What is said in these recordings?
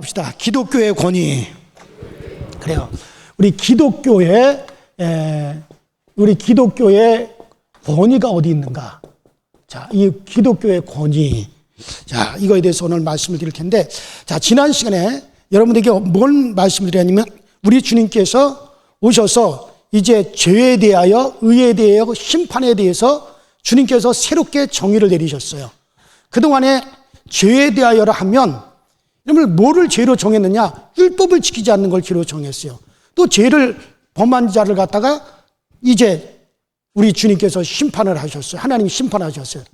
합시다. 기독교의 권위. 그래요. 우리 기독교의 권위가 어디 있는가? 자, 이 기독교의 권위. 자, 이거에 대해서 오늘 말씀을 드릴 텐데, 자, 지난 시간에 여러분들에게 뭘 말씀을 드렸냐면, 우리 주님께서 오셔서 이제 죄에 대하여, 의에 대하여, 심판에 대해서 주님께서 새롭게 정의를 내리셨어요. 그동안에 죄에 대하여라 하면, 여러분, 뭐를 죄로 정했느냐? 율법을 지키지 않는 걸 죄로 정했어요. 또 죄를 범한 자를 갖다가 이제 우리 주님께서 심판을 하셨어요. 하나님이 심판하셨어요.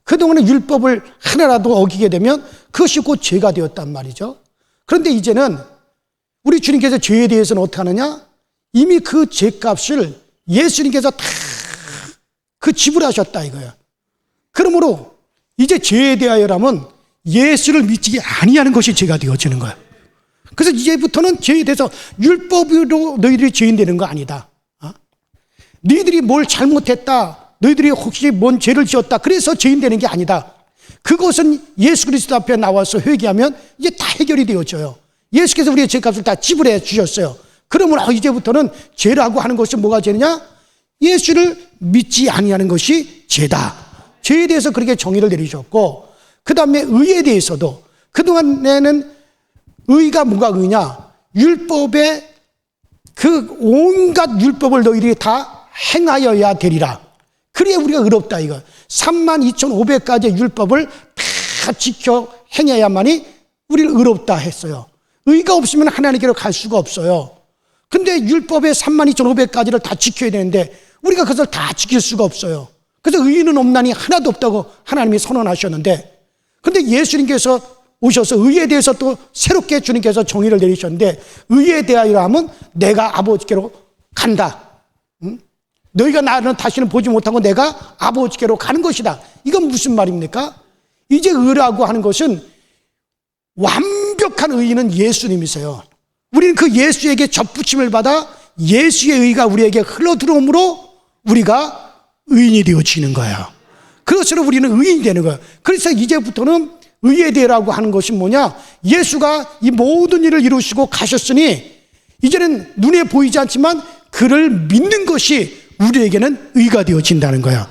그동안에 율법을 하나라도 어기게 되면 그것이 곧 죄가 되었단 말이죠. 그런데 이제는 우리 주님께서 죄에 대해서는 어떻게 하느냐? 이미 그 죄값을 예수님께서 다 그 지불하셨다 이거예요. 그러므로 이제 죄에 대하여라면 예수를 믿지 아니하는 것이 죄가 되어지는 거예요. 그래서 이제부터는 죄에 대해서 율법으로 너희들이 죄인 되는 거 아니다. 너희들이 뭘 잘못했다, 너희들이 혹시 뭔 죄를 지었다, 그래서 죄인 되는 게 아니다. 그것은 예수 그리스도 앞에 나와서 회개하면 이제 다 해결이 되어져요. 예수께서 우리의 죄값을 다 지불해 주셨어요. 그러면 이제부터는 죄라고 하는 것이 뭐가 죄냐? 예수를 믿지 아니하는 것이 죄다. 죄에 대해서 그렇게 정의를 내리셨고, 그 다음에 의에 대해서도, 그동안에는 의가 뭐가 의냐? 율법의 그 온갖 율법을 너희들이 다 행하여야 되리라. 그래야 우리가 의롭다 이거. 32,500가지의 율법을 다 지켜 행해야만이 우리를 의롭다 했어요. 의가 없으면 하나님께로 갈 수가 없어요. 근데 율법의 32,500가지를 다 지켜야 되는데 우리가 그것을 다 지킬 수가 없어요. 그래서 의인은 없나니 하나도 없다고 하나님이 선언하셨는데, 근데 예수님께서 오셔서 의에 대해서 또 새롭게 주님께서 정의를 내리셨는데, 의에 대하여 하면 내가 아버지께로 간다. 너희가 나는 다시는 보지 못하고 내가 아버지께로 가는 것이다. 이건 무슨 말입니까? 이제 의라고 하는 것은 완벽한 의인은 예수님이세요. 우리는 그 예수에게 접붙임을 받아 예수의 의가 우리에게 흘러들어오므로 우리가 의인이 되어지는 거예요. 그것으로 우리는 의인이 되는 거예요. 그래서 이제부터는 의에 대하라고 하는 것이 뭐냐? 예수가 이 모든 일을 이루시고 가셨으니 이제는 눈에 보이지 않지만 그를 믿는 것이 우리에게는 의가 되어진다는 거예요.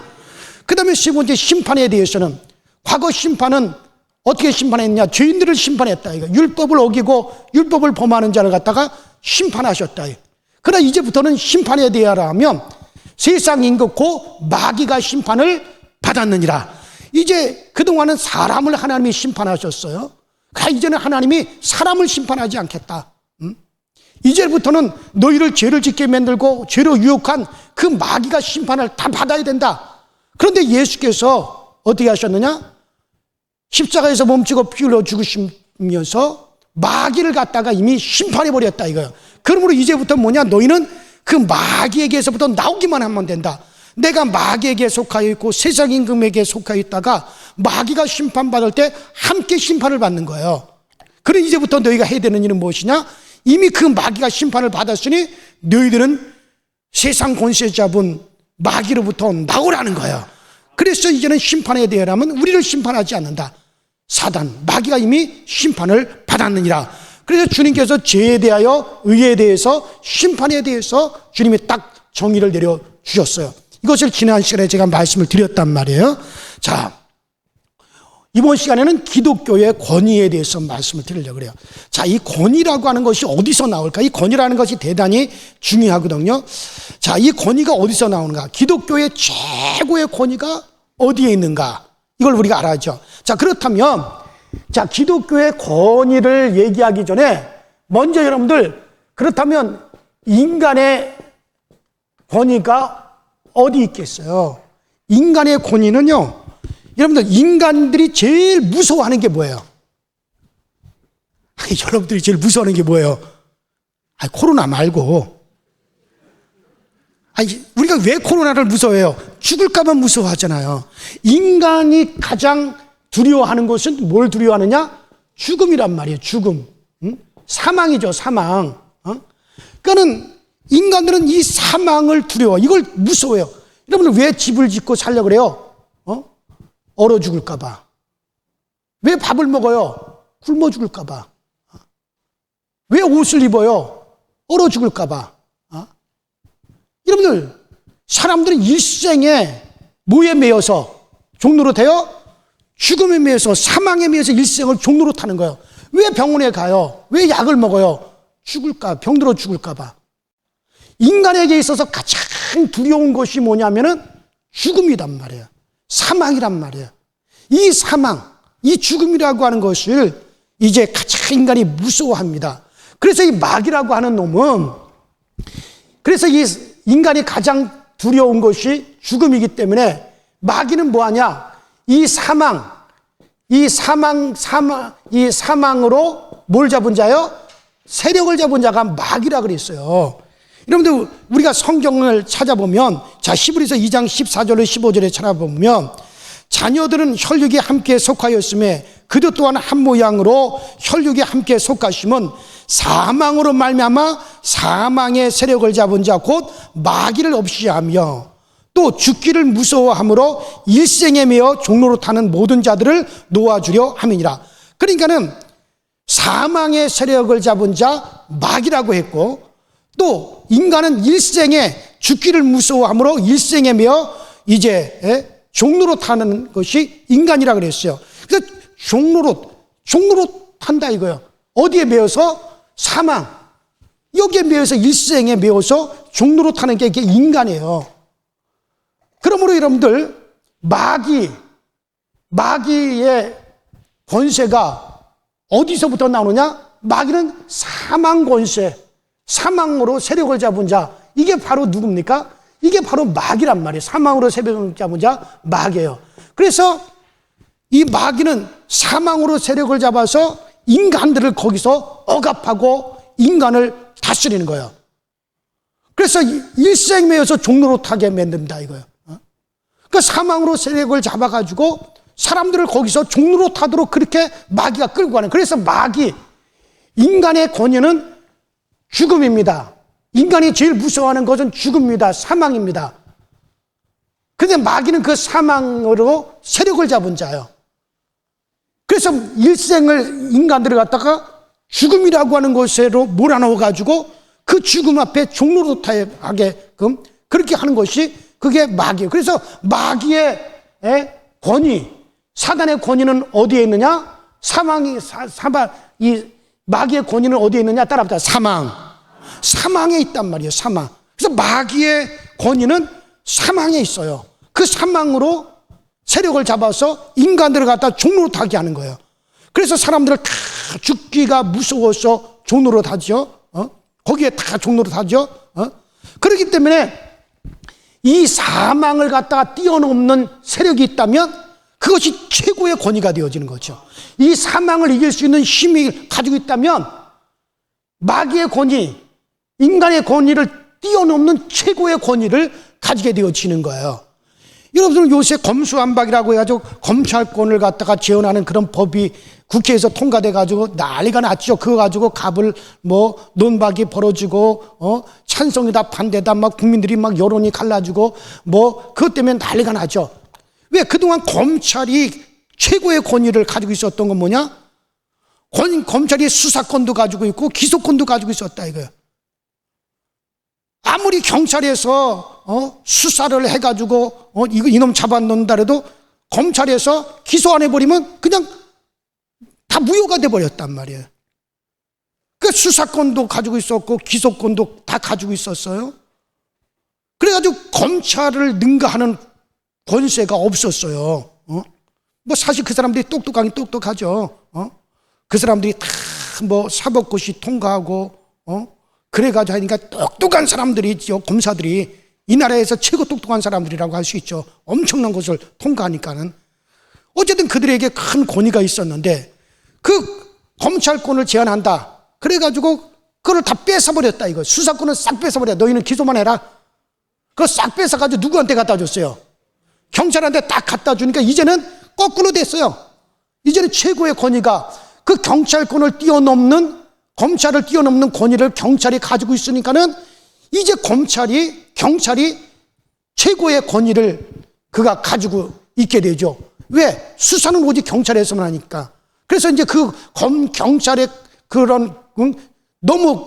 그 다음에 세 번째, 심판에 대해서는, 과거 심판은 어떻게 심판했냐? 죄인들을 심판했다 이거. 율법을 어기고 율법을 범하는 자를 갖다가 심판하셨다. 그러나 이제부터는 심판에 대하라 하면 세상 임금 곧 마귀가 심판을 받았느니라. 이제 그동안은 사람을 하나님이 심판하셨어요. 이제는 하나님이 사람을 심판하지 않겠다. 이제부터는 너희를 죄를 짓게 만들고 죄로 유혹한 그 마귀가 심판을 다 받아야 된다. 그런데 예수께서 어떻게 하셨느냐? 십자가에서 몸치고 피 흘려 죽으시면서 마귀를 갖다가 이미 심판해버렸다 이거예요. 그러므로 이제부터 뭐냐? 너희는 그 마귀에게서부터 나오기만 하면 된다. 내가 마귀에게 속하여 있고 세상 임금에게 속하여 있다가 마귀가 심판받을 때 함께 심판을 받는 거예요. 그래 이제부터 너희가 해야 되는 일은 무엇이냐? 이미 그 마귀가 심판을 받았으니 너희들은 세상 권세 잡은 마귀로부터 나오라는 거예요. 그래서 이제는 심판에 대하라면 우리를 심판하지 않는다. 사단, 마귀가 이미 심판을 받았느니라. 그래서 주님께서 죄에 대하여, 의에 대해서, 심판에 대해서 주님이 딱 정의를 내려주셨어요. 이것을 지난 시간에 제가 말씀을 드렸단 말이에요. 자, 이번 시간에는 기독교의 권위에 대해서 말씀을 드리려고 그래요. 자, 이 권위라고 하는 것이 어디서 나올까? 이 권위라는 것이 대단히 중요하거든요. 자, 이 권위가 어디서 나오는가? 기독교의 최고의 권위가 어디에 있는가? 이걸 우리가 알아야죠. 자, 그렇다면, 자, 기독교의 권위를 얘기하기 전에 먼저 여러분들, 그렇다면 인간의 권위가 어디 있겠어요? 인간의 권위는요, 여러분들, 인간들이 제일 무서워하는 게 뭐예요? 여러분들이 제일 무서워하는 게 뭐예요? 코로나 말고. 우리가 왜 코로나를 무서워해요? 죽을까봐 무서워하잖아요. 인간이 가장 두려워하는 것은 뭘 두려워하느냐? 죽음이란 말이에요. 죽음. 사망이죠. 사망. 그러니까는 인간들은 이 사망을 두려워. 이걸 무서워해요. 여러분들 왜 집을 짓고 살려고 그래요? 얼어 죽을까봐. 왜 밥을 먹어요? 굶어 죽을까봐. 왜 옷을 입어요? 얼어 죽을까봐. 여러분들, 사람들은 일생에 뭐에 매여서 종로로 돼요? 죽음에 매여서, 사망에 매여서 일생을 종로로 타는 거예요. 왜 병원에 가요? 왜 약을 먹어요? 죽을까, 병들어 죽을까봐. 인간에게 있어서 가장 두려운 것이 뭐냐면은 죽음이란 말이에요. 사망이란 말이에요. 이 사망, 이 죽음이라고 하는 것을 이제 가장 인간이 무서워합니다. 그래서 이 마귀라고 하는 놈은, 그래서 이 인간이 가장 두려운 것이 죽음이기 때문에 마귀는 뭐하냐? 이 사망으로 뭘 잡은 자요? 세력을 잡은 자가 마귀라 그랬어요. 여러분들, 우리가 성경을 찾아보면, 자, 히브리서 2장 14절로 15절에 찾아보면, 자녀들은 혈육이 함께 속하였음에 그도 또한 한 모양으로 혈육이 함께 속하심은 사망으로 말미암아 사망의 세력을 잡은 자 곧 마귀를 없이 하며 또 죽기를 무서워함으로 일생에 매어 종로로 타는 모든 자들을 놓아주려 함이니라. 그러니까는 사망의 세력을 잡은 자 마귀라고 했고, 또 인간은 일생에 죽기를 무서워함으로 일생에 매어 이제 종로로 타는 것이 인간이라 그랬어요. 그래서 종로로 탄다 이거예요. 어디에 매여서? 사망. 여기에 매여서, 일생에 매여서 종로로 타는 게 이게 인간이에요. 그러므로 여러분들, 마귀의 권세가 어디서부터 나오느냐? 마귀는 사망 권세, 사망으로 세력을 잡은 자, 이게 바로 누굽니까? 이게 바로 마귀란 말이에요. 사망으로 세력을 잡은 자 마귀예요. 그래서 이 마귀는 사망으로 세력을 잡아서 인간들을 거기서 억압하고 인간을 다스리는 거예요. 그래서 일생 매여서 종로로 타게 만든다 이거예요. 그 사망으로 세력을 잡아가지고 사람들을 거기서 종로로 타도록 그렇게 마귀가 끌고 가는. 그래서 인간의 권위는 죽음입니다. 인간이 제일 무서워하는 것은 죽음입니다. 사망입니다. 그런데 마귀는 그 사망으로 세력을 잡은 자예요. 그래서 일생을 인간들을 갖다가 죽음이라고 하는 것으로 몰아넣어가지고 그 죽음 앞에 종로로 타게끔 그렇게 하는 것이 그게 마귀예요. 그래서 마귀의 권위, 사단의 권위는 어디에 있느냐? 이 마귀의 권위는 어디에 있느냐? 따라합니다. 사망에 있단 말이에요. 사망. 그래서 마귀의 권위는 사망에 있어요. 그 사망으로 세력을 잡아서 인간들을 갖다 종로로 타게 하는 거예요. 그래서 사람들을 다 죽기가 무서워서 종로로 타죠. 거기에 다 종로로 타죠. 그렇기 때문에 이 사망을 갖다가 뛰어넘는 세력이 있다면 그것이 최고의 권위가 되어지는 거죠. 이 사망을 이길 수 있는 힘이 가지고 있다면 마귀의 권위, 인간의 권위를 뛰어넘는 최고의 권위를 가지게 되어지는 거예요. 여러분들, 요새 검수완박이라고 해가지고 검찰권을 갖다가 재현하는 그런 법이 국회에서 통과돼가지고 난리가 났죠. 그거 가지고 논박이 벌어지고, 찬성이다 반대다 막 국민들이 막 여론이 갈라지고 그것 때문에 난리가 나죠. 왜? 그동안 검찰이 최고의 권위를 가지고 있었던 건 뭐냐? 검찰이 수사권도 가지고 있고 기소권도 가지고 있었다 이거예요. 아무리 경찰에서 수사를 해가지고 이놈 잡아놓는다 해도 검찰에서 기소 안 해버리면 그냥 다 무효가 돼버렸단 말이에요. 그 수사권도 가지고 있었고 기소권도 다 가지고 있었어요. 그래가지고 검찰을 능가하는 권세가 없었어요. 사실 그 사람들이 똑똑하긴 똑똑하죠. 그 사람들이 다 사법고시 통과하고 그래가지고 하니까 똑똑한 사람들이 있죠. 검사들이 이 나라에서 최고 똑똑한 사람들이라고 할 수 있죠. 엄청난 것을 통과하니까는. 어쨌든 그들에게 큰 권위가 있었는데 그 검찰권을 제한한다. 그래가지고 그걸 다 뺏어버렸다 이거. 수사권을 싹 뺏어버려. 너희는 기소만 해라. 그거 싹 뺏어가지고 누구한테 갖다 줬어요? 경찰한테 딱 갖다 주니까 이제는 거꾸로 됐어요. 이제는 최고의 권위가 그 검찰을 뛰어넘는 권위를 경찰이 가지고 있으니까는 이제 경찰이 최고의 권위를 그가 가지고 있게 되죠. 왜? 수사는 오직 경찰에서만 하니까. 그래서 이제 경찰의 그런 너무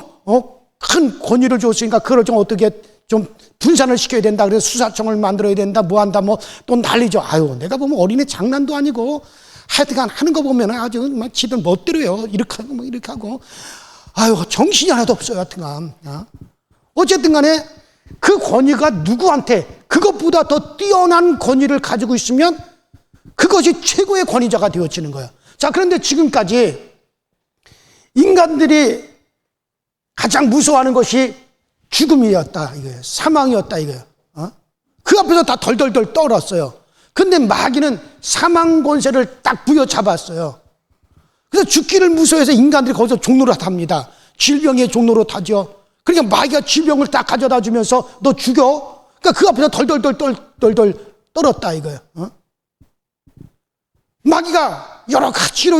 큰 권위를 줬으니까 그걸 좀 어떻게 좀 분산을 시켜야 된다. 그래서 수사청을 만들어야 된다. 뭐 한다. 뭐 또 난리죠. 아유, 내가 보면 어린애 장난도 아니고 하여튼간 하는 거 보면 아주 막 지들 멋대로요. 이렇게 하고 뭐 이렇게 하고. 아유, 정신이 하나도 없어요. 하여튼간. 어쨌든 간에 그 권위가 누구한테 그것보다 더 뛰어난 권위를 가지고 있으면 그것이 최고의 권위자가 되어지는 거예요. 자, 그런데 지금까지 인간들이 가장 무서워하는 것이 죽음이었다 이거예요. 사망이었다 이거예요. 그 앞에서 다 덜덜덜 떨었어요. 근데 마귀는 사망 권세를 딱 부여잡았어요. 그래서 죽기를 무서워해서 인간들이 거기서 종로로 탑니다. 질병의 종로로 타죠. 그러니까 마귀가 질병을 딱 가져다 주면서 너 죽여. 그러니까 그 앞에서 덜덜덜 떨었다 이거예요. 마귀가 여러 가지로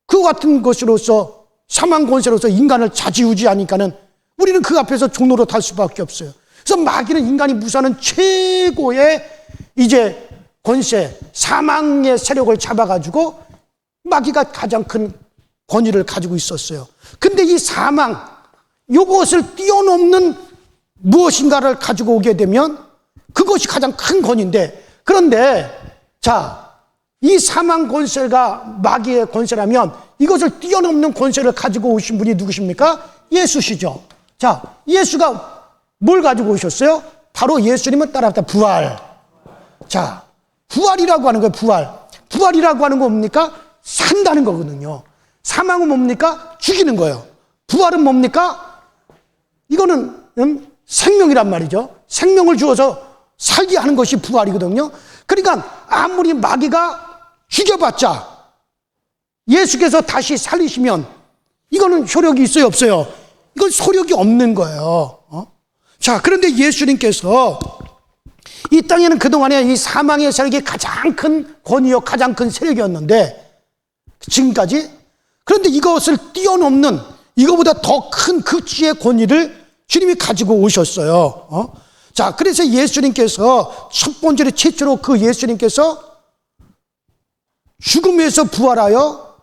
그 같은 것으로서 사망 권세로서 인간을 좌지우지하니까는 우리는 그 앞에서 종로로 탈 수밖에 없어요. 그래서 마귀는 인간이 무사하는 최고의 이제 권세, 사망의 세력을 잡아가지고 마귀가 가장 큰 권위를 가지고 있었어요. 근데 이 사망, 이것을 뛰어넘는 무엇인가를 가지고 오게 되면 그것이 가장 큰 권위인데, 그런데 자, 이 사망 권세가 마귀의 권세라면 이것을 뛰어넘는 권세를 가지고 오신 분이 누구십니까? 예수시죠. 자, 예수가 뭘 가지고 오셨어요? 바로 예수님은 따라합니다. 부활. 자, 부활이라고 하는 거예요. 부활. 부활이라고 하는 건 뭡니까? 산다는 거거든요. 사망은 뭡니까? 죽이는 거예요. 부활은 뭡니까? 이거는 생명이란 말이죠. 생명을 주어서 살게 하는 것이 부활이거든요. 그러니까 아무리 마귀가 죽여봤자 예수께서 다시 살리시면 이거는 효력이 있어요, 없어요? 이건 소력이 없는 거예요. 자, 그런데 예수님께서 이 땅에는 그동안에 이 사망의 세력이 가장 큰 권위요, 가장 큰 세력이었는데 지금까지, 그런데 이것을 뛰어넘는 이거보다 더 큰 극치의 권위를 주님이 가지고 오셨어요. 자, 그래서 예수님께서 첫 번째로 최초로 그 예수님께서 죽음에서 부활하여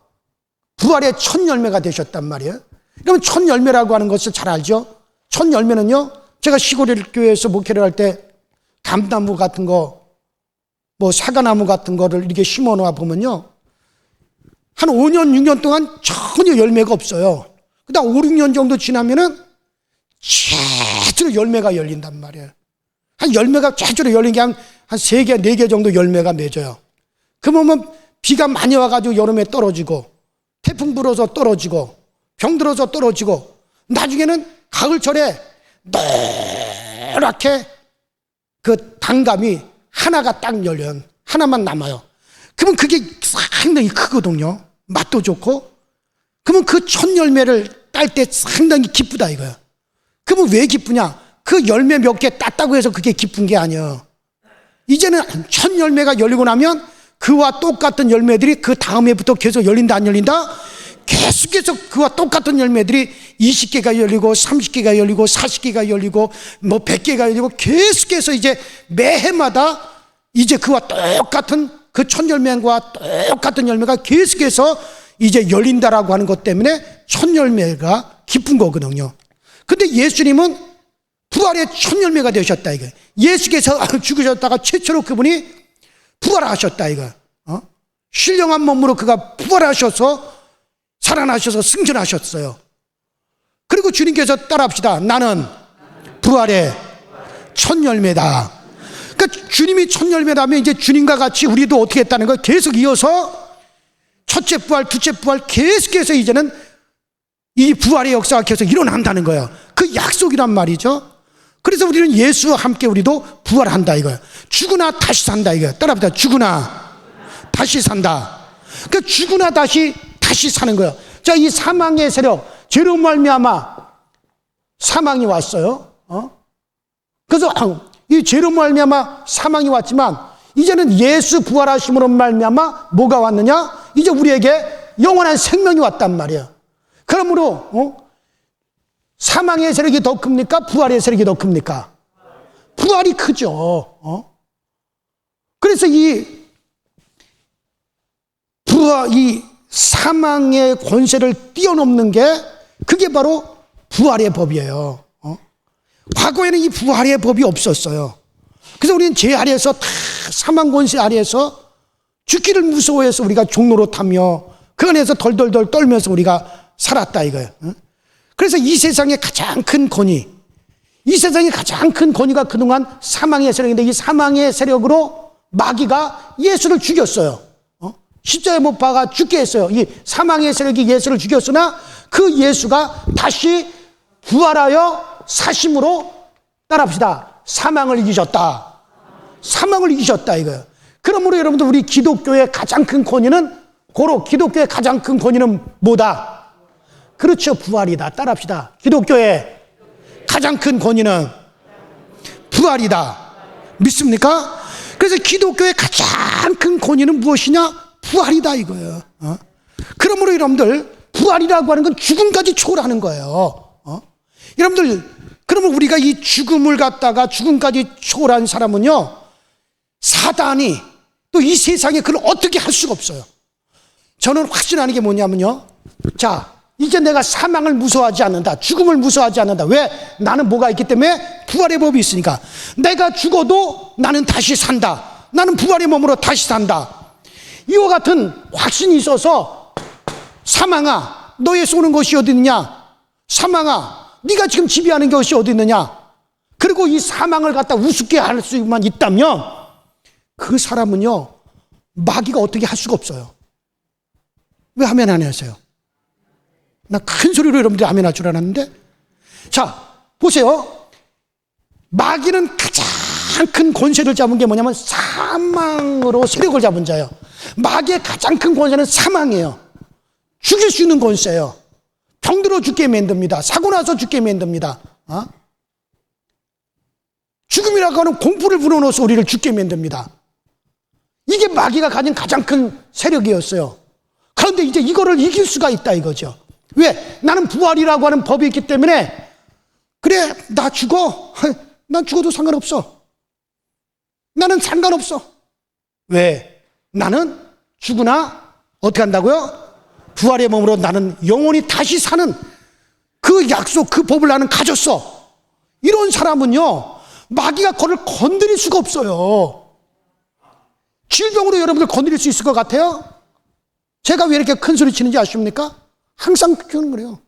부활의 첫 열매가 되셨단 말이에요. 그러면 첫 열매라고 하는 것을 잘 알죠? 첫 열매는요, 제가 시골 교회에서 목회를 할 때 감나무 같은 거, 뭐 사과나무 같은 거를 이렇게 심어 놓아 보면요, 한 5년, 6년 동안 전혀 열매가 없어요. 그다음 5, 6년 정도 지나면은 제대로 열매가 열린단 말이에요. 한 열매가 제대로 열린 게 한 3개, 4개 정도 열매가 맺어요. 그러면 비가 많이 와가지고 여름에 떨어지고, 태풍 불어서 떨어지고, 병 들어서 떨어지고, 나중에는 가을철에 노랗게 그 단감이 하나가 딱 열려요. 하나만 남아요. 그러면 그게 상당히 크거든요. 맛도 좋고. 그러면 그 첫 열매를 딸 때 상당히 기쁘다 이거예요. 그러면 왜 기쁘냐? 그 열매 몇 개 땄다고 해서 그게 기쁜 게 아니에요. 이제는 첫 열매가 열리고 나면 그와 똑같은 열매들이 그 다음 해부터 계속 열린다 안 열린다? 계속해서 그와 똑같은 열매들이 20개가 열리고 30개가 열리고 40개가 열리고 뭐 100개가 열리고 계속해서 이제 매해마다 이제 그와 똑같은 그 첫 열매와 똑같은 열매가 계속해서 이제 열린다라고 하는 것 때문에 첫 열매가 기쁜 거거든요. 근데 예수님은 부활의 첫 열매가 되셨다 이거예요. 예수께서 죽으셨다가 최초로 그분이 부활하셨다 이거예요. 신령한 몸으로 그가 부활하셔서 살아나셔서 승천하셨어요. 그리고 주님께서 따라합시다. 나는 부활의 첫 열매다. 그러니까 주님이 첫 열매라면 이제 주님과 같이 우리도 어떻게 했다는 거예요? 계속 이어서 첫째 부활, 둘째 부활 계속해서 이제는 이 부활의 역사가 계속 일어난다는 거예요. 그 약속이란 말이죠. 그래서 우리는 예수와 함께 우리도 부활한다 이거예요. 죽으나 다시 산다 이거예요. 따라합시다. 죽으나 다시 산다. 그러니까 죽으나 다시 사는 거예요. 자, 이 사망의 세력, 죄로 말미암아 사망이 왔어요. 그래서 이 죄로 말미암아 사망이 왔지만 이제는 예수 부활하심으로 말미암아 뭐가 왔느냐? 이제 우리에게 영원한 생명이 왔단 말이에요. 그러므로 사망의 세력이 더 큽니까? 부활의 세력이 더 큽니까? 부활이 크죠. 그래서 이 사망의 권세를 뛰어넘는 게 그게 바로 부활의 법이에요. 과거에는 이 부활의 법이 없었어요. 그래서 우리는 죄 아래에서 다 사망 권세 아래에서 죽기를 무서워해서 우리가 종로로 타며 그 안에서 덜덜덜 떨면서 우리가 살았다 이거예요. 그래서 이 세상의 가장 큰 권위, 이 세상의 가장 큰 권위가 그동안 사망의 세력인데, 이 사망의 세력으로 마귀가 예수를 죽였어요. 십자가에 못 박아 죽게 했어요. 이 사망의 세력이 예수를 죽였으나 그 예수가 다시 부활하여 사심으로, 따라합시다, 사망을 이기셨다. 사망을 이기셨다 이거예요. 그러므로 여러분들, 우리 기독교의 가장 큰 권위는, 고로 기독교의 가장 큰 권위는 뭐다? 그렇죠, 부활이다. 따라합시다. 기독교의 가장 큰 권위는 부활이다. 믿습니까? 그래서 기독교의 가장 큰 권위는 무엇이냐? 부활이다 이거예요. 그러므로 여러분들, 부활이라고 하는 건 죽음까지 초월하는 거예요. 여러분들, 그러면 우리가 이 죽음을 갖다가 죽음까지 초월한 사람은요, 사단이 또 이 세상에 그걸 어떻게 할 수가 없어요. 저는 확신하는 게 뭐냐면요, 자, 이제 내가 사망을 무서워하지 않는다, 죽음을 무서워하지 않는다. 왜? 나는 뭐가 있기 때문에? 부활의 법이 있으니까. 내가 죽어도 나는 다시 산다. 나는 부활의 몸으로 다시 산다. 이와 같은 확신이 있어서, 사망아, 너의 쏘는 것이 어디 있느냐? 사망아, 네가 지금 지배하는 것이 어디 있느냐? 그리고 이 사망을 갖다 우습게 할 수만 있다면 그 사람은요, 마귀가 어떻게 할 수가 없어요. 왜 아멘 안 하세요? 나 큰 소리로 여러분들이 아멘 할 줄 알았는데. 자, 보세요. 마귀는 가장 큰 권세를 잡은 게 뭐냐면 사망으로 세력을 잡은 자예요. 마귀의 가장 큰 권세는 사망이에요. 죽일 수 있는 권세예요. 병들어 죽게 만듭니다. 사고 나서 죽게 만듭니다. 죽음이라고 하는 공포를 불어넣어서 우리를 죽게 만듭니다. 이게 마귀가 가진 가장 큰 세력이었어요. 그런데 이제 이거를 이길 수가 있다 이거죠. 왜? 나는 부활이라고 하는 법이 있기 때문에, 그래, 나 죽어. 난 죽어도 상관없어. 나는 상관없어. 왜? 나는 죽으나 어떻게 한다고요? 부활의 몸으로 나는 영원히 다시 사는 그 약속, 그 법을 나는 가졌어. 이런 사람은요, 마귀가 그걸 건드릴 수가 없어요. 질병으로 여러분들 건드릴 수 있을 것 같아요? 제가 왜 이렇게 큰 소리 치는지 아십니까? 항상 그러는 거예요.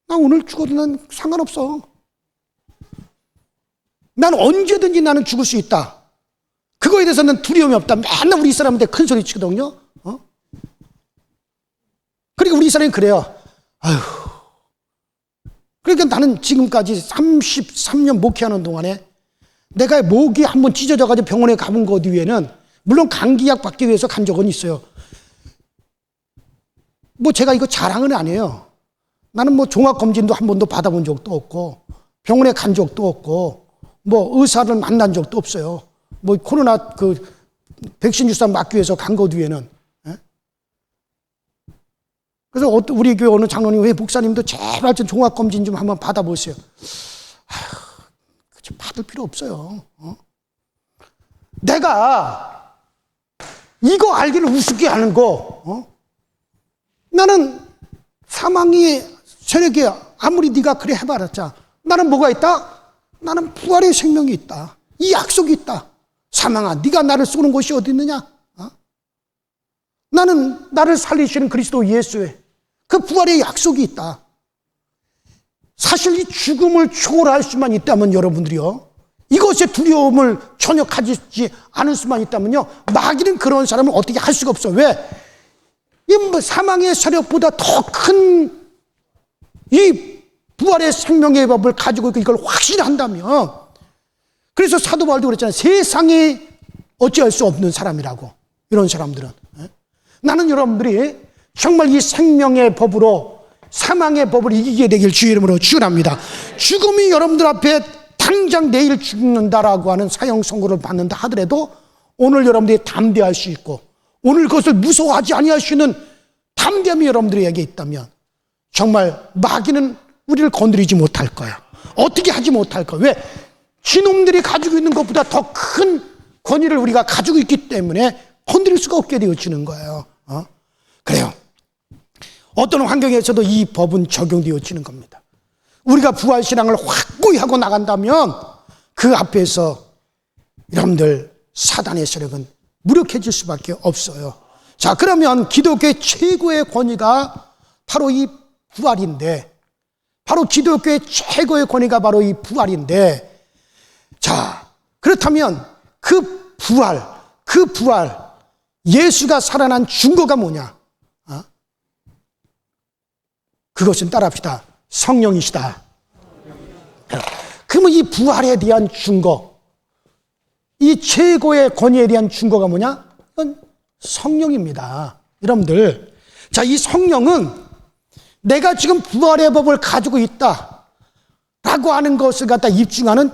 나 오늘 죽어도 난 상관없어. 난 언제든지 나는 죽을 수 있다. 그거에 대해서는 두려움이 없다. 맨날 우리 사람한테 큰 소리 치거든요. 그러니까 우리 사람이 그래요. 아휴. 그러니까 나는 지금까지 33년 목회하는 동안에 내가 목이 한번 찢어져가지고 병원에 가본 것 뒤에는, 물론 감기약 받기 위해서 간 적은 있어요. 뭐 제가 이거 자랑은 아니에요. 나는 뭐 종합검진도 한 번도 받아본 적도 없고, 병원에 간 적도 없고, 뭐 의사를 만난 적도 없어요. 뭐 코로나 그 백신 주사 맞기 위해서 간 것 뒤에는. 그래서 우리 교회 어느 장로님, 왜 목사님도 제발 좀 종합검진 좀 한번 받아보세요. 아휴, 받을 필요 없어요. 내가 이거 알기를 우습게 하는 거, 나는 사망의 세력이 아무리 네가 그래 해봐랐자, 나는 뭐가 있다? 나는 부활의 생명이 있다. 이 약속이 있다. 사망아, 네가 나를 쏘는 곳이 어디 있느냐? 나는 나를 살리시는 그리스도 예수의 그 부활의 약속이 있다. 사실 이 죽음을 초월할 수만 있다면, 여러분들이요, 이것의 두려움을 전혀 가지지 않을 수만 있다면요, 마귀는 그런 사람을 어떻게 할 수가 없어. 왜? 이 사망의 세력보다 더 큰 이 부활의 생명의 법을 가지고 있고 이걸 확신한다면, 그래서 사도 바울도 그랬잖아요. 세상에 어찌할 수 없는 사람이라고. 이런 사람들은. 나는 여러분들이 정말 이 생명의 법으로 사망의 법을 이기게 되길 주의 이름으로 축원합니다. 죽음이 여러분들 앞에 당장 내일 죽는다라고 하는 사형 선고를 받는다 하더라도, 오늘 여러분들이 담대할 수 있고 오늘 그것을 무서워하지 아니할 수 있는 담대함이 여러분들에게 있다면, 정말 마귀는 우리를 건드리지 못할 거야. 어떻게 하지 못할 거야. 왜? 지놈들이 가지고 있는 것보다 더 큰 권위를 우리가 가지고 있기 때문에 건드릴 수가 없게 되어지는 거예요. 그래요. 어떤 환경에서도 이 법은 적용되어지는 겁니다. 우리가 부활신앙을 확고히 하고 나간다면 그 앞에서 여러분들 사단의 세력은 무력해질 수밖에 없어요. 자, 그러면 기독교의 최고의 권위가 바로 이 부활인데, 바로 기독교의 최고의 권위가 바로 이 부활인데, 자, 그렇다면 그 부활, 예수가 살아난 증거가 뭐냐? 그것은 따라합시다. 성령이시다. 그러면 이 부활에 대한 증거, 이 최고의 권위에 대한 증거가 뭐냐? 이건 성령입니다. 여러분들, 자, 이 성령은 내가 지금 부활의 법을 가지고 있다 라고 하는 것을 갖다 입증하는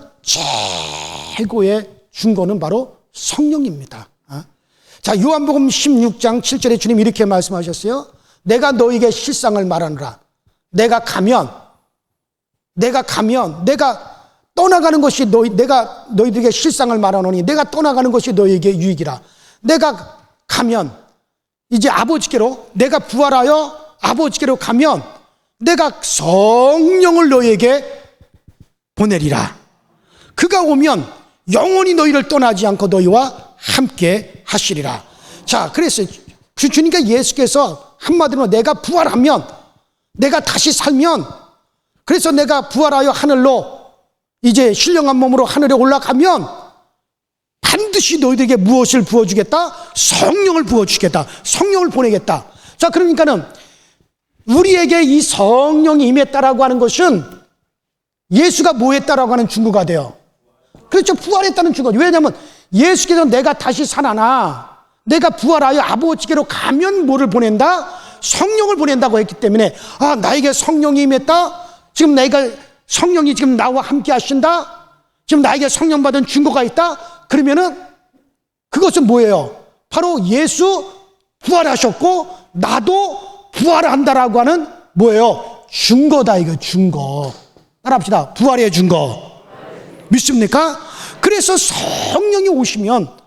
최고의 증거는 바로 성령입니다. 자, 요한복음 16장 7절에 주님이 이렇게 말씀하셨어요. 내가 너에게 실상을 말하노라. 내가 떠나가는 것이 내가 너희들에게 실상을 말하노니 내가 떠나가는 것이 너희에게 유익이라. 내가 가면 이제 아버지께로, 내가 부활하여 아버지께로 가면 내가 성령을 너희에게 보내리라. 그가 오면 영원히 너희를 떠나지 않고 너희와 함께 하시리라. 자, 그래서 주님과 예수께서 한마디로 내가 부활하면, 내가 다시 살면, 그래서 내가 부활하여 하늘로 이제 신령한 몸으로 하늘에 올라가면 반드시 너희들에게 무엇을 부어주겠다? 성령을 부어주겠다. 성령을 보내겠다. 자, 그러니까는 우리에게 이 성령이 임했다라고 하는 것은 예수가 뭐 했다라고 하는 증거가 돼요. 그렇죠. 부활했다는 증거죠. 왜냐하면 예수께서 내가 다시 살아나, 내가 부활하여 아버지께로 가면 뭐를 보낸다? 성령을 보낸다고 했기 때문에, 아, 나에게 성령이 임했다? 지금 내가 성령이 지금 나와 함께 하신다? 지금 나에게 성령 받은 증거가 있다? 그러면은 그것은 뭐예요? 바로 예수 부활하셨고 나도 부활한다라고 하는 뭐예요? 증거다. 이거 증거. 따라합시다. 부활의 증거. 믿습니까? 그래서 성령이 오시면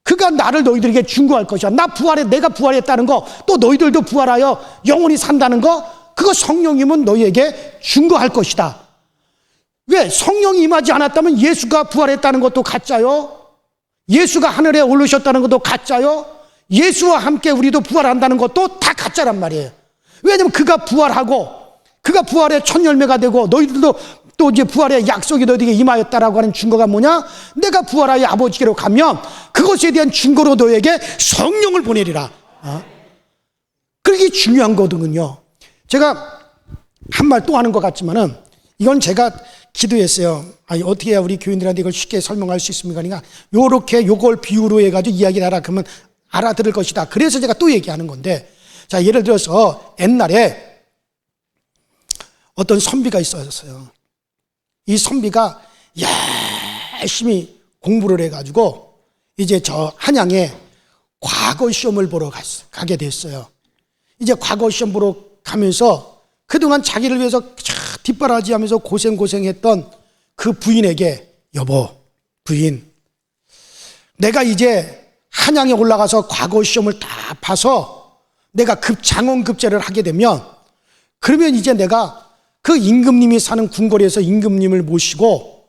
그가 나를 너희들에게 증거할 것이야. 내가 부활했다는 거, 또 너희들도 부활하여 영원히 산다는 거, 그거 성령이면 너희에게 증거할 것이다. 왜? 성령이 임하지 않았다면 예수가 부활했다는 것도 가짜요. 예수가 하늘에 오르셨다는 것도 가짜요. 예수와 함께 우리도 부활한다는 것도 다 가짜란 말이에요. 왜냐하면 그가 부활하고, 그가 부활의 첫 열매가 되고, 너희들도 또 이제 부활의 약속이 너희에게 임하였다라고 하는 증거가 뭐냐? 내가 부활하여 아버지께로 가면 그것에 대한 증거로 너에게 성령을 보내리라. 그게 중요한 거거든요. 제가 한 말 또 하는 것 같지만은, 이건 제가 기도했어요. 아니, 어떻게 해야 우리 교인들한테 이걸 쉽게 설명할 수 있습니까? 그러니까 요렇게 요걸 비유로 해가지고 이야기를 하라 그러면 알아들을 것이다. 그래서 제가 또 얘기하는 건데, 자, 예를 들어서 옛날에 어떤 선비가 있었어요. 이 선비가 열심히 공부를 해가지고 이제 저 한양에 과거 시험을 보러 가게 됐어요. 이제 과거 시험 보러 가면서 그동안 자기를 위해서 뒷바라지하면서 고생했던 그 부인에게, 여보, 부인, 내가 이제 한양에 올라가서 과거 시험을 다 봐서 내가 장원급제를 하게 되면, 그러면 이제 내가 그 임금님이 사는 궁궐에서 임금님을 모시고,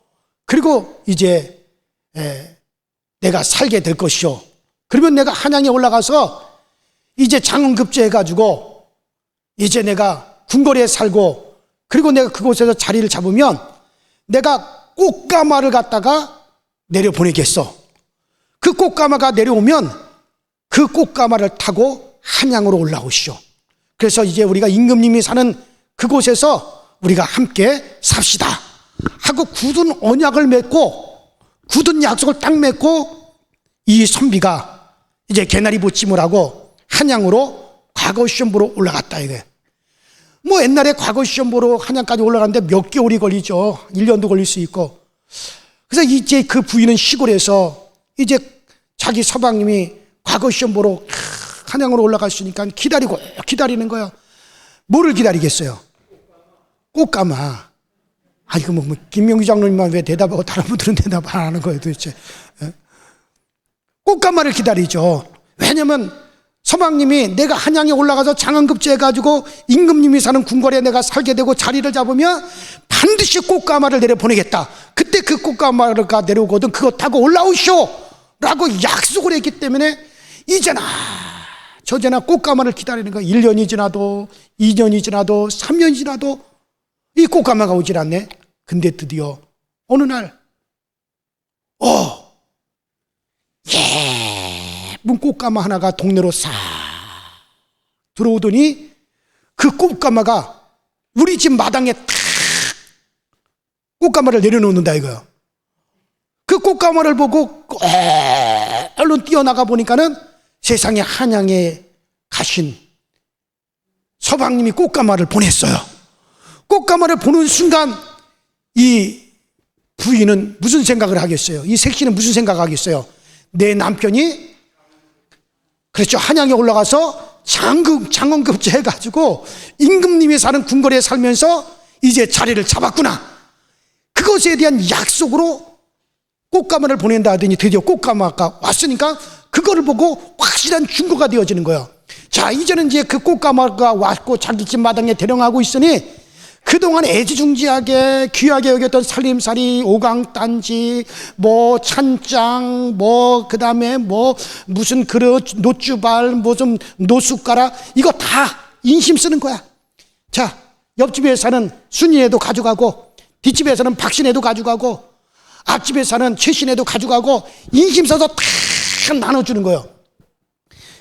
그리고 이제 내가 살게 될 것이요. 그러면 내가 한양에 올라가서 이제 장원급제 해가지고 이제 내가 궁궐에 살고, 그리고 내가 그곳에서 자리를 잡으면 내가 꽃가마를 갖다가 내려보내겠어. 그 꽃가마가 내려오면 그 꽃가마를 타고 한양으로 올라오시오. 그래서 이제 우리가 임금님이 사는 그곳에서 우리가 함께 삽시다 하고 굳은 언약을 맺고, 굳은 약속을 딱 맺고, 이 선비가 이제 개나리 보침을 하고 한양으로 과거 시험 보러 올라갔다. 이게 뭐 옛날에 과거 시험 보러 한양까지 올라갔는데 몇 개월이 걸리죠. 1년도 걸릴 수 있고. 그래서 이제 그 부인은 시골에서 이제 자기 서방님이 과거 시험 보러 한양으로 올라갔으니까 기다리는 거야. 뭐를 기다리겠어요? 꽃가마. 아니, 뭐 김명기 장로님만 왜 대답하고 다른 분들은 대답 안 하는 거예요 도대체? 꽃가마를 기다리죠. 왜냐면 서방님이 내가 한양에 올라가서 장원급제해가지고 임금님이 사는 궁궐에 내가 살게 되고 자리를 잡으면 반드시 꽃가마를 내려보내겠다. 그때 그 꽃가마가 내려오거든 그거 타고 올라오시오 라고 약속을 했기 때문에 이제나 저제나 꽃가마를 기다리는 거야. 1년이 지나도 2년이 지나도 3년이 지나도 이 꽃가마가 오질 않네. 근데 드디어 어느 날 예쁜 꽃가마 하나가 동네로 싹 들어오더니 그 꽃가마가 우리 집 마당에 탁 꽃가마를 내려놓는다 이거야. 그 꽃가마를 보고 얼른 뛰어나가 보니까는 세상에 한양에 가신 서방님이 꽃가마를 보냈어요. 꽃가마를 보는 순간 이 부인은 무슨 생각을 하겠어요? 이 색시는 무슨 생각을 하겠어요? 내 남편이 그렇죠 한양에 올라가서 장원급제 해가지고 임금님이 사는 궁궐에 살면서 이제 자리를 잡았구나. 그것에 대한 약속으로 꽃가마를 보낸다 하더니 드디어 꽃가마가 왔으니까 그거를 보고 확실한 증거가 되어지는 거예요. 자, 이제는 이제 그 꽃가마가 왔고 자기 집 마당에 대령하고 있으니 그동안 애지중지하게 귀하게 여겼던 살림살이, 오강단지, 뭐 찬장, 뭐 그다음에 뭐 무슨 그릇, 노주발, 무슨 노숟가락 이거 다 인심 쓰는 거야. 자, 옆집에 사는 순이네도 가져가고 뒷집에서는 박신혜도 가져가고 앞집에 사는 최신혜도 가져가고 인심 써서 다 나눠주는 거예요.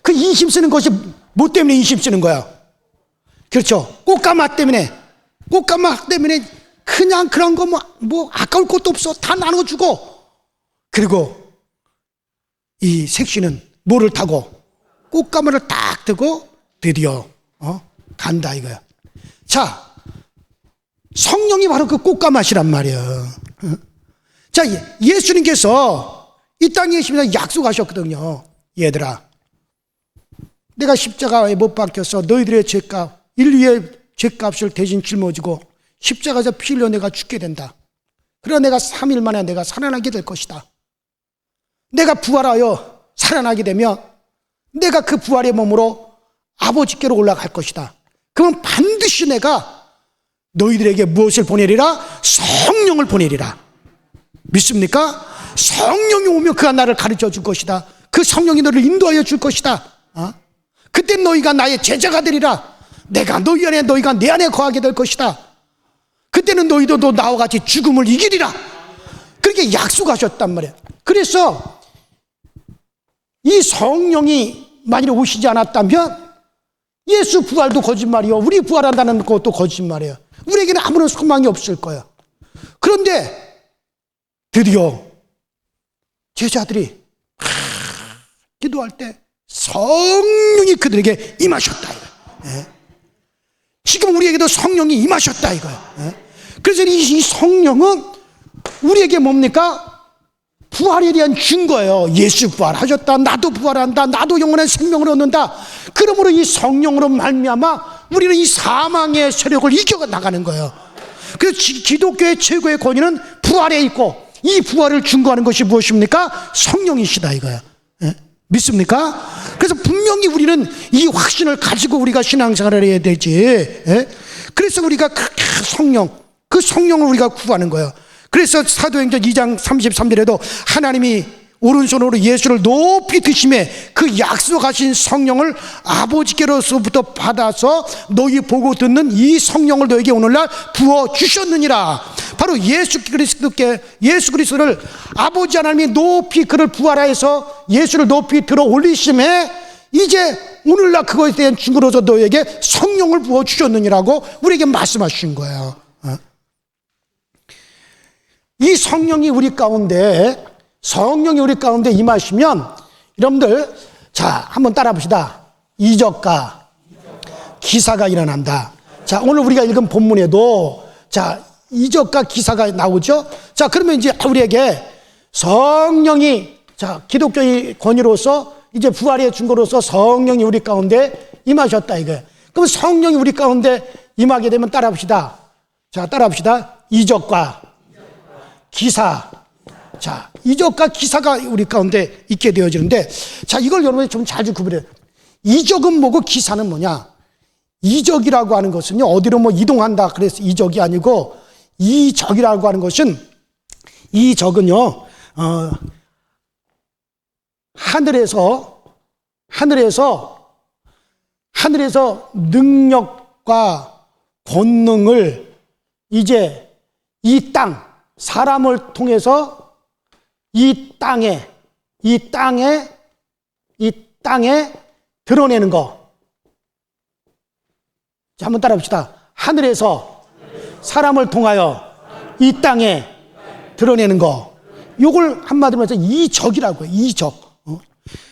그 인심 쓰는 것이 뭐 때문에 인심 쓰는 거야? 그렇죠. 꽃가마 때문에 그냥 그런 거 뭐 아까울 것도 없어. 다 나눠주고. 그리고 이 색시는 뭐를 타고 꽃가마를 딱 뜨고 드디어 간다 이거야. 자, 성령이 바로 그 꽃가마시란 말이야. 자, 예수님께서 이 땅에 계시면서 약속하셨거든요. 얘들아, 내가 십자가에 못 박혀서 너희들의 죄값, 인류의 죄값을 대신 짊어지고 십자가에서 피 흘려 내가 죽게 된다. 그러나 내가 3일 만에 내가 살아나게 될 것이다. 내가 부활하여 살아나게 되면 내가 그 부활의 몸으로 아버지께로 올라갈 것이다. 그러면 반드시 내가 너희들에게 무엇을 보내리라? 성령을 보내리라. 믿습니까? 성령이 오면 그가 나를 가르쳐 줄 것이다. 그 성령이 너를 인도하여 줄 것이다. 그때 너희가 나의 제자가 되리라. 내가 너희 안에 너희가 내 안에 거하게 될 것이다. 그때는 너희도 나와 같이 죽음을 이기리라. 그렇게 약속하셨단 말이에요. 그래서 이 성령이 만일 오시지 않았다면 예수 부활도 거짓말이요, 우리 부활한다는 것도 거짓말이에요. 우리에게는 아무런 소망이 없을 거예요. 그런데 드디어 제자들이 기도할 때 성령이 그들에게 임하셨다. 지금 우리에게도 성령이 임하셨다 이거예요. 그래서 이 성령은 우리에게 뭡니까? 부활에 대한 증거예요. 예수 부활하셨다. 나도 부활한다. 나도 영원한 생명을 얻는다. 그러므로 이 성령으로 말미암아 우리는 이 사망의 세력을 이겨나가는 거예요. 그래서 기독교의 최고의 권위는 부활에 있고, 이 부활을 증거하는 것이 무엇입니까? 성령이시다 이거예요. 믿습니까? 그래서 분명히 우리는 이 확신을 가지고 우리가 신앙생활을 해야 되지. 그래서 우리가 그 성령을 우리가 구하는 거예요. 그래서 사도행전 2장 33절에도 하나님이 오른손으로 예수를 높이 드심에 그 약속하신 성령을 아버지께로서부터 받아서 너희 보고 듣는 이 성령을 너에게 오늘날 부어주셨느니라. 바로 예수 그리스도를 아버지 하나님이 높이 그를 부활하여서 예수를 높이 들어 올리심에 이제 오늘날 그것에 대한 증거로서 너에게 성령을 부어주셨느니라고 우리에게 말씀하신 거예요. 이 성령이 우리 가운데 임하시면 여러분들, 자, 한번 따라 봅시다. 이적과 기사가 일어난다. 자, 오늘 우리가 읽은 본문에도 자, 이적과 기사가 나오죠. 자, 그러면 이제 우리에게 성령이, 자, 기독교의 권위로서 이제 부활의 증거로서 성령이 우리 가운데 임하셨다 이거예요. 그럼 성령이 우리 가운데 임하게 되면 따라 봅시다. 자, 따라 봅시다. 이적과 기사. 자, 이적과 기사가 우리 가운데 있게 되어지는데, 자, 이걸 여러분이 좀 잘 구분해요. 이적은 뭐고 기사는 뭐냐? 이적이라고 하는 것은요, 어디로 뭐 이동한다 그래서 이적이 아니고, 이적이라고 하는 것은, 이적은요, 하늘에서 능력과 권능을 이제 이 땅, 사람을 통해서 이 땅에 드러내는 거. 자, 한번 따라 봅시다. 하늘에서 사람을 통하여 이 땅에 드러내는 거. 요걸 한마디로 해서 이적이라고 해요. 이적.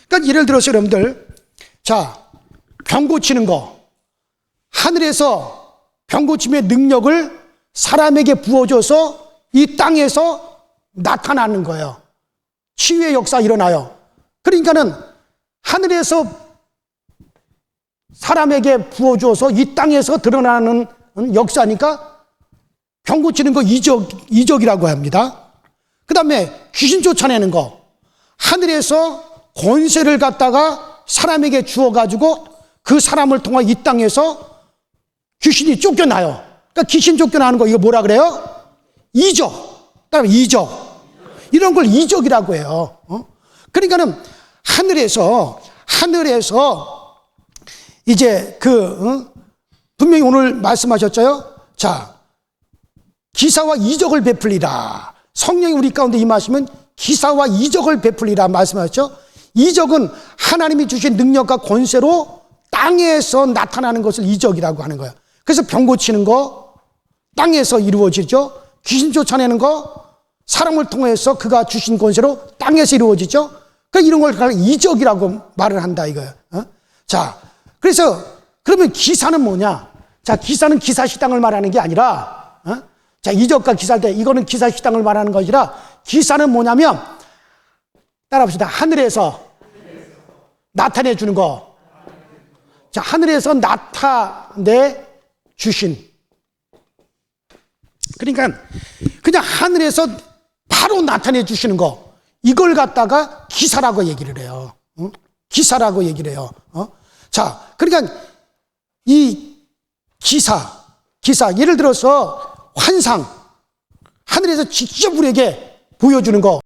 그러니까 예를 들어서 여러분들, 자, 병 고치는 거. 하늘에서 병 고침의 능력을 사람에게 부어줘서 이 땅에서 나타나는 거예요. 치유의 역사 일어나요. 그러니까는 하늘에서 사람에게 부어줘서 이 땅에서 드러나는 역사니까 병 고치는 거 이적이라고 합니다. 그 다음에 귀신 쫓아내는 거. 하늘에서 권세를 갖다가 사람에게 주어가지고 그 사람을 통해 이 땅에서 귀신이 쫓겨나요. 그러니까 귀신 쫓겨나는 거 이거 뭐라 그래요? 이적. 그다음에 이적. 이런 걸 이적이라고 해요. 그러니까는 하늘에서 이제 분명히 오늘 말씀하셨죠? 자, 기사와 이적을 베풀리라. 성령이 우리 가운데 임하시면 기사와 이적을 베풀리라 말씀하셨죠? 이적은 하나님이 주신 능력과 권세로 땅에서 나타나는 것을 이적이라고 하는 거예요. 그래서 병 고치는 거 땅에서 이루어지죠. 귀신 쫓아내는 거 사람을 통해서 그가 주신 권세로 땅에서 이루어지죠. 그러니까 이런 걸 이적이라고 말을 한다 이거예요. 자, 그래서 그러면 기사는 뭐냐? 자, 기사는 기사식당을 말하는 게 아니라, 자, 이적과 기사일 때 이거는 기사식당을 말하는 것이라, 기사는 뭐냐면 따라합시다. 하늘에서 나타내 주는 거. 자, 하늘에서 나타내 주신. 그러니까 그냥 하늘에서 바로 나타내 주시는 거. 이걸 갖다가 기사라고 얘기를 해요. 기사라고 얘기를 해요. 자, 그러니까 이 기사 예를 들어서 환상, 하늘에서 직접 우리에게 보여주는 거,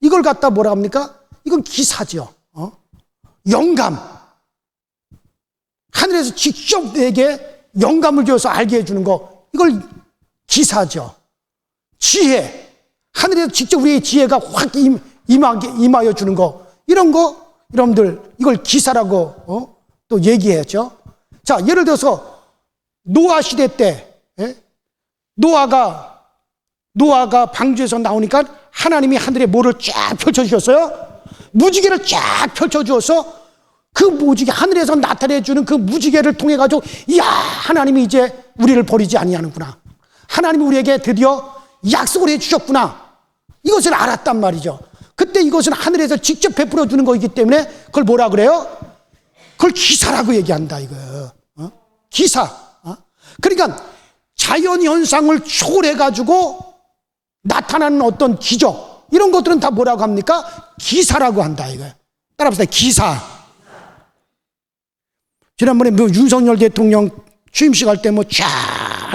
이걸 갖다 뭐라 합니까? 이건 기사죠. 영감, 하늘에서 직접 내게 영감을 줘서 알게 해주는 거, 이걸 기사죠. 지혜, 하늘에서 직접 우리의 지혜가 확 임하여 주는 거, 이런 거 여러분들 이걸 기사라고 또 얘기했죠. 자, 예를 들어서 노아 시대 때 노아가 방주에서 나오니까 하나님이 하늘에 뭐를 쫙 펼쳐주셨어요? 무지개를 쫙 펼쳐주어서 그 무지개, 하늘에서 나타내주는 그 무지개를 통해가지고, 이야, 하나님이 이제 우리를 버리지 아니하는구나. 하나님이 우리에게 드디어 약속을 해주셨구나. 이것을 알았단 말이죠. 그때 이것은 하늘에서 직접 베풀어 주는 거이기 때문에 그걸 뭐라 그래요? 그걸 기사라고 얘기한다 이거예요. 기사. 그러니까 자연 현상을 초월해가지고 나타나는 어떤 기적, 이런 것들은 다 뭐라고 합니까? 기사라고 한다 이거예요. 따라합시다. 기사. 지난번에 뭐 윤석열 대통령 취임식 할 때 뭐 쫙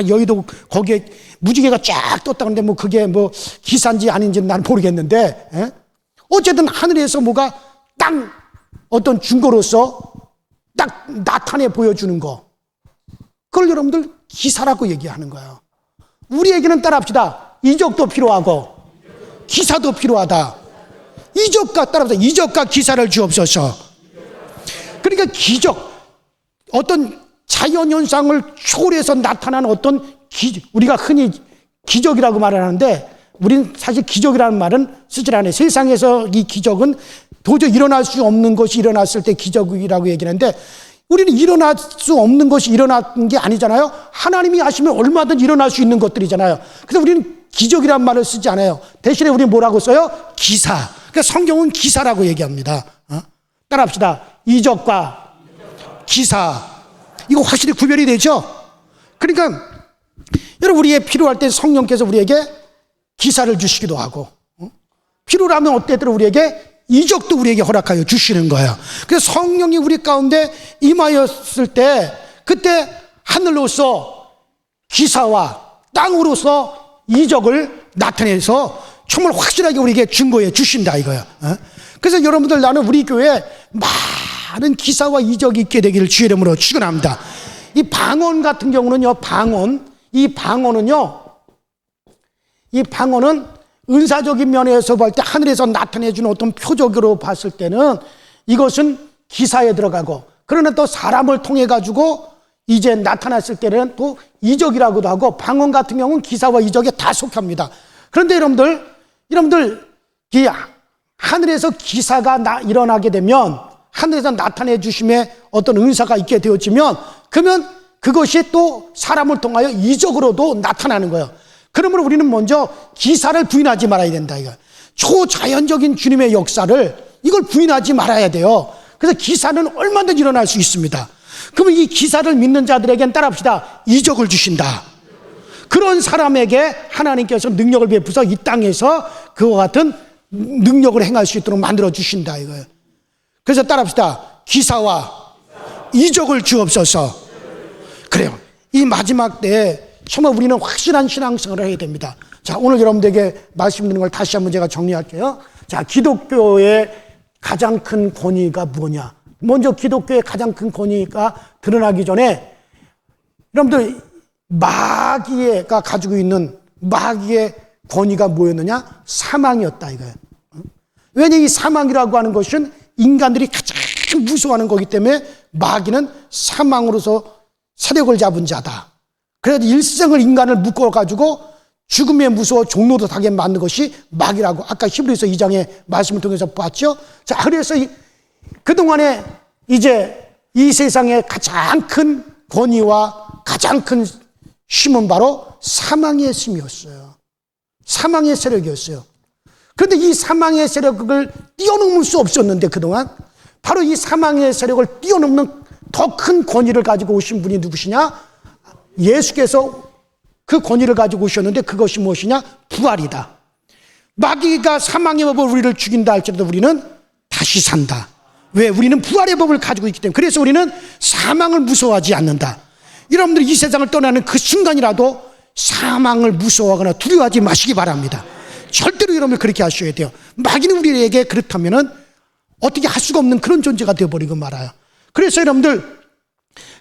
여의도 거기에 무지개가 쫙 떴다는데 뭐 그게 뭐 기사인지 아닌지는 난 모르겠는데, 어쨌든 하늘에서 뭐가 딱 어떤 증거로서 딱 나타내 보여주는 거, 그걸 여러분들 기사라고 얘기하는 거예요. 우리에게는 따라합시다. 이적도 필요하고 기사도 필요하다. 이적과 따라합시다. 이적과 기사를 주옵소서. 그러니까 기적, 어떤 자연현상을 초월해서 나타나는 어떤 우리가 흔히 기적이라고 말하는데, 우리는 사실 기적이라는 말은 쓰질 않아요. 세상에서 이 기적은 도저히 일어날 수 없는 것이 일어났을 때 기적이라고 얘기하는데, 우리는 일어날 수 없는 것이 일어난 게 아니잖아요. 하나님이 하시면 얼마든지 일어날 수 있는 것들이잖아요. 그래서 우리는 기적이라는 말을 쓰지 않아요. 대신에 우리는 뭐라고 써요? 기사. 그러니까 성경은 기사라고 얘기합니다. 따라합시다. 이적과 기사. 이거 확실히 구별이 되죠? 그러니까 여러분, 우리의 필요할 때 성령께서 우리에게 기사를 주시기도 하고, 필요로 하면 어때든 우리에게 이적도 우리에게 허락하여 주시는 거예요. 그래서 성령이 우리 가운데 임하였을 때 그때 하늘로서 기사와 땅으로서 이적을 나타내서 정말 확실하게 우리에게 증거해 주신다 이거예요. 그래서 여러분들, 나는 우리 교회에 많은 기사와 이적이 있게 되기를 주의 이름으로 축원합니다. 이 방언 같은 경우는요, 이 방언은 은사적인 면에서 볼 때 하늘에서 나타내주는 어떤 표적으로 봤을 때는 이것은 기사에 들어가고, 그러나 또 사람을 통해 가지고 이제 나타났을 때는 또 이적이라고도 하고, 방언 같은 경우는 기사와 이적에 다 속합니다. 그런데 여러분들 이 하늘에서 기사가 일어나게 되면, 하늘에서 나타내 주심의 어떤 은사가 있게 되어지면, 그러면 그것이 또 사람을 통하여 이적으로도 나타나는 거예요. 그러므로 우리는 먼저 기사를 부인하지 말아야 된다 이거. 초자연적인 주님의 역사를 이걸 부인하지 말아야 돼요. 그래서 기사는 얼마든지 일어날 수 있습니다. 그러면 이 기사를 믿는 자들에겐 따라합시다. 이적을 주신다. 그런 사람에게 하나님께서 능력을 베푸서 이 땅에서 그와 같은 능력을 행할 수 있도록 만들어 주신다 이거예요. 그래서 따라합시다. 기사와 이적을 주옵소서. 그래요. 이 마지막 때에 정말 우리는 확실한 신앙생활을 해야 됩니다. 자, 오늘 여러분들에게 말씀드리는 걸 다시 한번 제가 정리할게요. 자, 기독교의 가장 큰 권위가 뭐냐? 먼저 기독교의 가장 큰 권위가 드러나기 전에 여러분들, 마귀가 가지고 있는 마귀의 권위가 뭐였느냐? 사망이었다 이거예요. 왜냐, 이 사망이라고 하는 것은 인간들이 가장 무서워하는 거기 때문에 마귀는 사망으로서 세력을 잡은 자다. 그래서 일생을 인간을 묶어가지고 죽음에 무서워 종로도 하게 만든 것이 마귀라고 아까 히브리서 2장의 말씀을 통해서 봤죠. 자, 그래서 그동안에 이제 이 세상의 가장 큰 권위와 가장 큰 힘은 바로 사망의 힘이었어요. 사망의 세력이었어요. 그런데 이 사망의 세력을 뛰어넘을 수 없었는데, 그동안 바로 이 사망의 세력을 뛰어넘는 더 큰 권위를 가지고 오신 분이 누구시냐? 예수께서 그 권위를 가지고 오셨는데, 그것이 무엇이냐? 부활이다. 마귀가 사망의 법을 우리를 죽인다 할지라도 우리는 다시 산다. 왜? 우리는 부활의 법을 가지고 있기 때문에. 그래서 우리는 사망을 무서워하지 않는다. 여러분들이 이 세상을 떠나는 그 순간이라도 사망을 무서워하거나 두려워하지 마시기 바랍니다. 절대로 여러분들 그렇게 하셔야 돼요. 마귀는 우리에게 그렇다면은 어떻게 할 수가 없는 그런 존재가 되어버리고 말아요. 그래서 여러분들,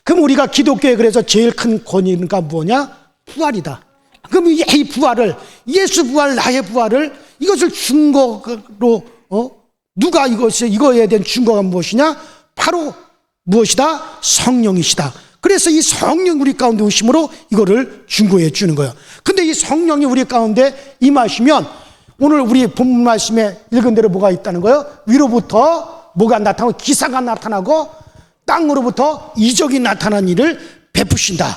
그럼 우리가 기독교에 그래서 제일 큰 권위가 뭐냐? 부활이다. 그럼 이 부활을, 예수 부활, 나의 부활을, 이것을 증거로, 누가 이거에 대한 증거가 무엇이냐? 바로 무엇이다? 성령이시다. 그래서 이 성령 우리 가운데 오심으로 이거를 증거해 주는 거예요. 근데 이 성령이 우리 가운데 임하시면, 오늘 우리 본문 말씀에 읽은 대로 뭐가 있다는 거예요? 위로부터 뭐가 나타나고, 기사가 나타나고, 땅으로부터 이적이 나타난 일을 베푸신다.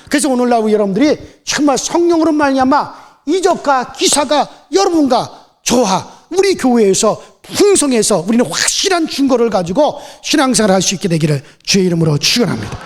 그래서 오늘날 여러분들이 정말 성령으로 말미암아 이적과 기사가 여러분과 저와 우리 교회에서 풍성해서 우리는 확실한 증거를 가지고 신앙생활을 할 수 있게 되기를 주의 이름으로 축원합니다.